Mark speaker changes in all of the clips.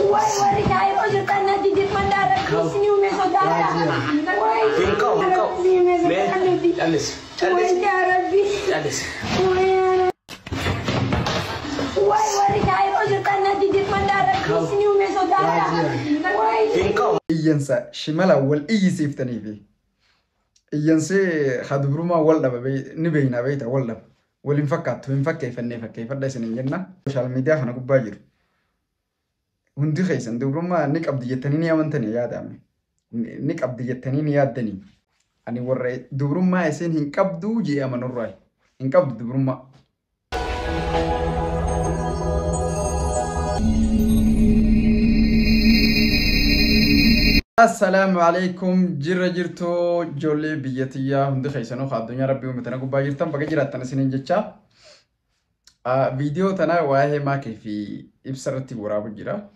Speaker 1: Wai wari kai o juta na digit mandara sini ume saudara. Wai
Speaker 2: engkau
Speaker 1: Alis. Wai ya Rabbi.
Speaker 2: Alis.
Speaker 1: Wai wari kai o juta na digit mandara sini ume saudara. Wai
Speaker 2: engkau
Speaker 3: إيانسا شمالا والإيسيف تنيفي إيانسي خدبرما والدا نبينا بيتا والدا والإنفكات وإنفكي فني فدا سنين جنة سوشيال ميديا خنا كباجر هندي خيسن دبرما نيك أبدي يتنيني يا منتني يا دامي نيك أبدي يتنيني يا دني أني ورّي دبرما يسين هنكبدو جي أمن الرأي هنكبدو دبرما السلام عليكم جرتو جولي بيتيا هندي خيسانو خادونيا ربي ومتنا قبا جرتم بقى جراتنا سنين جتشا فيديو تنا واهي ما كيفي إبسرتي ورابو جرا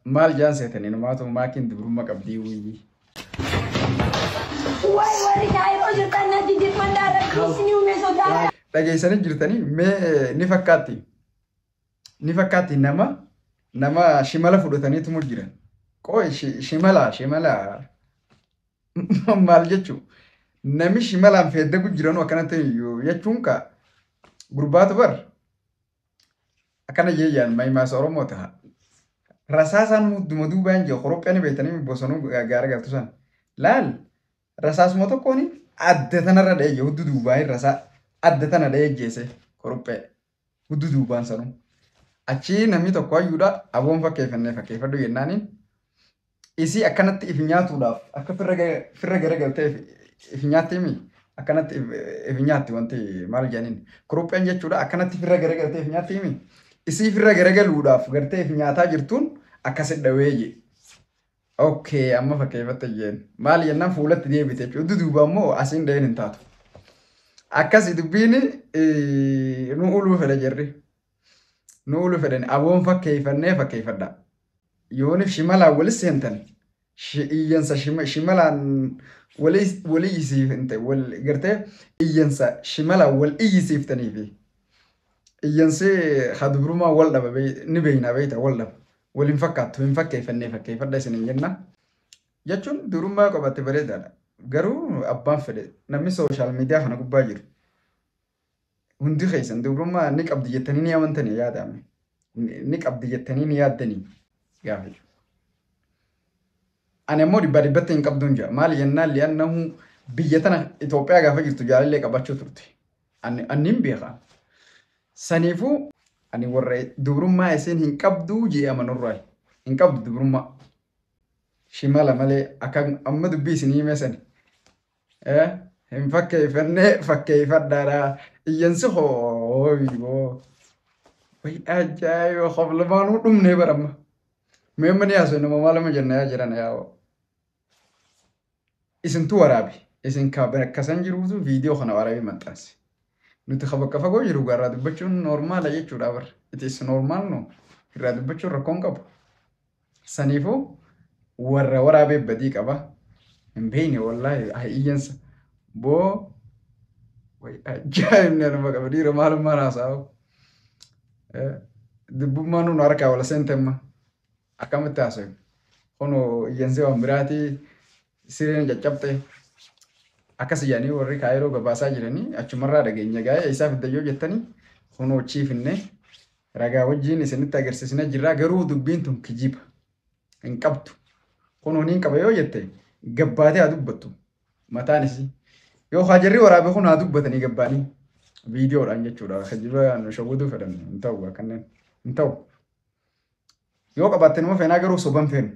Speaker 3: مال جان سيتني نماتو ماكين دبرما قبدي وي
Speaker 1: wai wari kai o juta na digit mandara sini ume saudara.
Speaker 3: Lagi sana jirtani me nifakati nama shimala fudutani tumur jiran Koi shimala maal jechuun nami shimalaan fedda jiran akkana ta'e jechuun ka gurbaatu bar akkana jeeyaan maayimaas Oromoo ta'a. Rasaasaan mudduma duubaan jee Oroppiyaan beekanii bosonuu gaara galtu san laal rasaasuma tokkoon adda tanarra dha'ee huddu duubaan rasaa adda tana dha'ee jeese Oroppiyaan huddu duubaan sanuu achi namni tokko ayyuudha aboon fakkeeffadhu jennaaniin. Isi akkanatti if nyaatuudhaaf akka firra garagaltee if nyaattiimi akkanatti if nyaatti wanti maal jedhaniin Oroppiyaan jechuudha akkanatti firra garagaltee if nyaattiimi isi firra garagaluudhaaf gartee if nyaataa jirtuun akkasit dhaweeyye. Okay amma fakkeeffatte jeen maal jennaan fuulatti deebite jechuudha duuba immoo asiin dhaheen hin taatu. Akkasi dubbiin nu uluu fedha jirri nu uluu fedhan aboon fakkeeffadha. Yoonif shimalaan walis seentan iyyansa shimalaan walii isiifinte gartee iyyansa shimalaan wal iyyisiiftaniifi iyyansi hadubrumaa wal dhaba ni beeyna beeyta wal dhaba waliin fakkaattu hin fakkeeffadha isinin jenna jechuun durummaa qabatte bareedaadha garuu abbaan fedhe namni sooshaal miidiyaa kana gubbaa jiru hundi keessan durummaa ni qabdi jettanii ni amantanii yaadame ni qabdi jettanii ni yaaddanii gaafa ani ammoo dhibbatti hin qabduun jira maal jennaan li'annahu biyya tana Itoophiyaa gaafa jirtu jaalallee qabachuu turte anniin beekaa saniifuu ani warra dubrummaa isiin hin qabduu jee amanurraa hin qabdu dubrummaa shimala malee akka amma dubbii isinii himesani hin fakkeeffadhaadha iyyansi hooyiboo way ajaa'iba qoflamaanuu dhumnee baramma Memang ni aso nama malam aja jaran ya. Isin tu warabi, isin kabar kasan jiru tu video kana warabi mantas. Nuti khabar kafa go jiru garra tu bacun normal aja cuda ber. It is normal no. Kira tu bacun rakong kab. Sanifu warabi badi kaba. Mbeni wallahi iyans bo. Wai ajaib ni nama kaba di malam mana sao. Debu manu narka wala sentema. Akkamitti haasa'u kunoo iyyansee waan biraati sireen caccabte akkas jedhanii warri kaayiroo gabaasaa jiranii achumarraa dhageenya gaa'ee isaaf iddayyoo jettanii kunoo chiifinne ragaa wajjiin isinitti agarsiisna jirraa garuu dubbiin tun kijiba hin qabdu kunoo niin qaba yoo jette gabbaatee haa dubbattu mataan isii yoo haajarrii waraabee kun haa dubbatanii gabbaanii viidiyoodhaan jechuudha kijiba shawwaduu fedhan hin ta'u kanneen hin ta'u. Yoo qabatte nama feenaa garuu soban feenu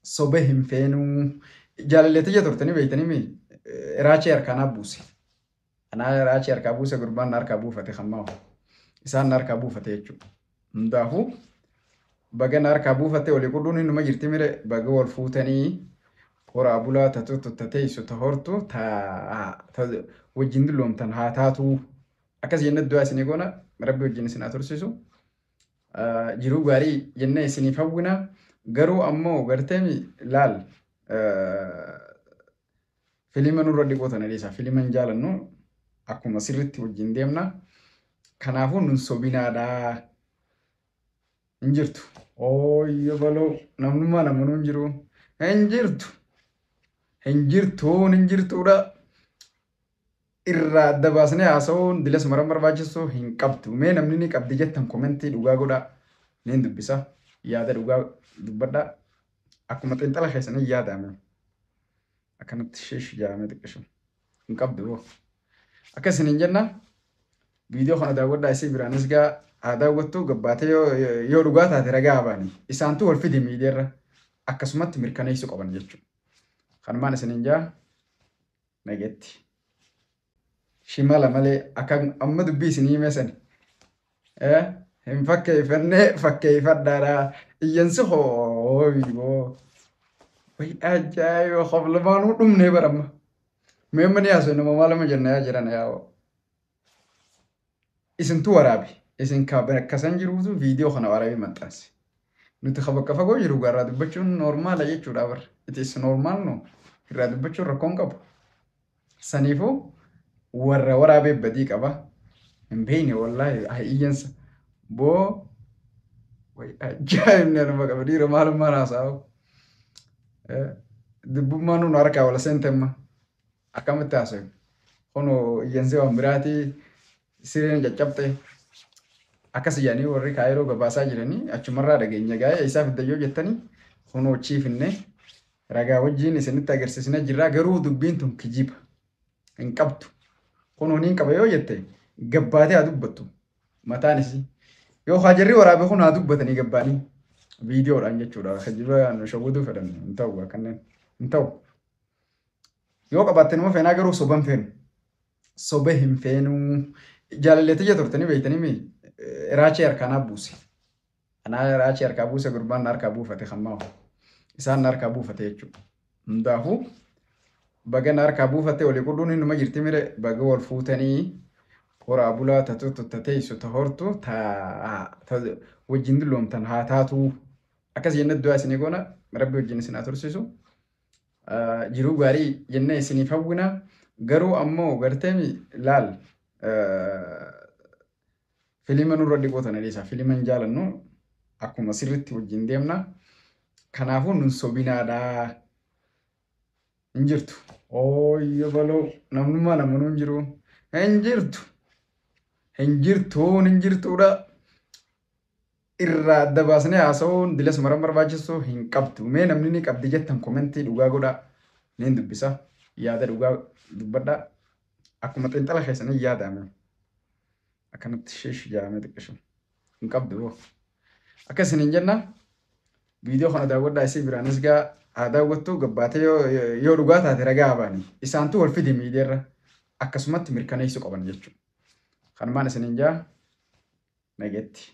Speaker 3: sobe hin feenu jaalalleetti jee turtanii beeytanii raachee harkaanaa buuse anaa raachee harkaa buuse gurbaan harkaa buufate hammaahu isaan harkaa buufate jechuudha hundaafuu baga harkaa buufate walii qudhuun innuma jirti mire baga wal fuutanii horaa bulaa tatuutu tateessu tahortu wajjin dulloomtan haa taatu akkas jennee du'aa isinii goona rabbi wajjin isin haa tursiisu. Jiru gaarii jennee isiniif hawwina garuu ammoo garteemi laal filima nurra dhiqootan dhiisa filiman jaalannu akkuma sirritti wajjin deemna kanaafuu nun sobinaadhaa hin jirtu Ooyyo baloo namnummaa namanuu hin jiru. Hin jirtu. Hin jirtuudha. Irraa adda baasnee haasa'uun dilas maran barbaachisu hin qabdu. Mee namni ni qabdi jettan komentii dhugaa godhaa. Niin dubbisa. Yaada dhugaa dubbadhaa. Akkuma xiinxala keessanii yaadame. Akkanatti sheesh jaamee xiqqishu. Hin qabdu hoo. Akka isin hin jenna. Viidiyoo kana daawwadhaa isii biraanis gaa haa daawwattu gabbaatee yoo dhugaa taate ragaa baanii. Isaantu wal fidi miidiyaarra akkasumatti mirkaneessuu qaban jechuudha. Kanumaan isin hin jaa nageetti. Shimala malee akka amma dubbii isin himesan. Hin fakkeeffannee fakkeeffadhaadhaa. Iyyansi hooyiboo. Way ajaa'iba qoflamaanuu dhumnee baramma. Mee mani haasoo nama maalama jennaa jiran yaa'oo. Isintu waraabe. Isin kasan jiruutu viidiyoo kana waraabee maxxanse. Nuti bakka fagoo jiru irraa dubbachuun normaala jechuudha bar. It is normal no. Irraa dubbachuun rakkoon qabu. Saniifuu warra waraabee badii qaba. Hin beekne wallaahi iyyansa. Boo way ajaa'ibni anuma qaba dhiira maalummaan haasa'u. Dubbummaan nu harkaa wala seentemma. Akkamitti haasa'u. Kunoo iyyansi waan biraatii sireen caccabte. Akkas yaanii warri kaayiroo gabaasaa jiranii achumarraa dhageenya gaa'ee isaaf iddayyoo jettanii kunoo chiifinne ragaa wajjiin isinitti agarsiisna jirraa garuu dubbiin tun kijiba hin qabdu. Kunoo niin qaba yoo jette gabbaatee haa dubbattu mataan isii. Yoo haajarri waraabee kun haa dubbatanii gabbaanii viidiyoodhaan jechuudha. Kijiba nu shawwaduu fedhan hin ta'u kanneen hin ta'u. Yoo qabaatte nama feenaa garuu soban feenu. Soba hin feenuu jaalalleetti jaa turtanii beektanii mee? Raachii harkaa buuse. Anaa raachii harkaa buuse gurbaan harkaa buufate hammaa. Isaan harkaa buufate jechuudha. Hundaafuu bagan harkaa buufate walii qudhuun hin numa jirti mire baga wal fuutanii horaa bulaa tateessu tahortu wajjin dulloomtan haa taatu. Akkas jennee du'aa isinii goona rabbi wajjin isin haa tursiisu. Jiruu gaarii jennee isiniif hawwina garuu ammoo gartee laal. Filima nurra dhiqoota nadiisa. Filima hin jaalannu akkuma sirriitti wajjin deemna. Kanaafuu nun sobinaadhaa. Hin jirtu. Ooyyo baloo namnummaa namanuu hin jiru. Hin jirtu. Hin jirtuudha. Irraa adda baasnee haasa'uun dilas maran barbaachisu hin qabdu. Mee namni ni qabdi jettan komentii dhugaa godhaa. Niin dubbisa. Yaada dhugaa dubbadhaa. Akkuma xiinxala keessanii yaadame. Akkanatti sheesh jaamee xiqqishu. Hin qabdu hoo. Akka isin hin jenna. Viidiyoo kana daawwadhaa isii biraanis gaa haa daawwattu gabbaatee yoo dhugaa taate ragaa baanii. Isaantu wal fidi miidiyaarra akkasumatti mirkaneessuu qaban jechuudha. Kanumaan isin hin jaa nageetti.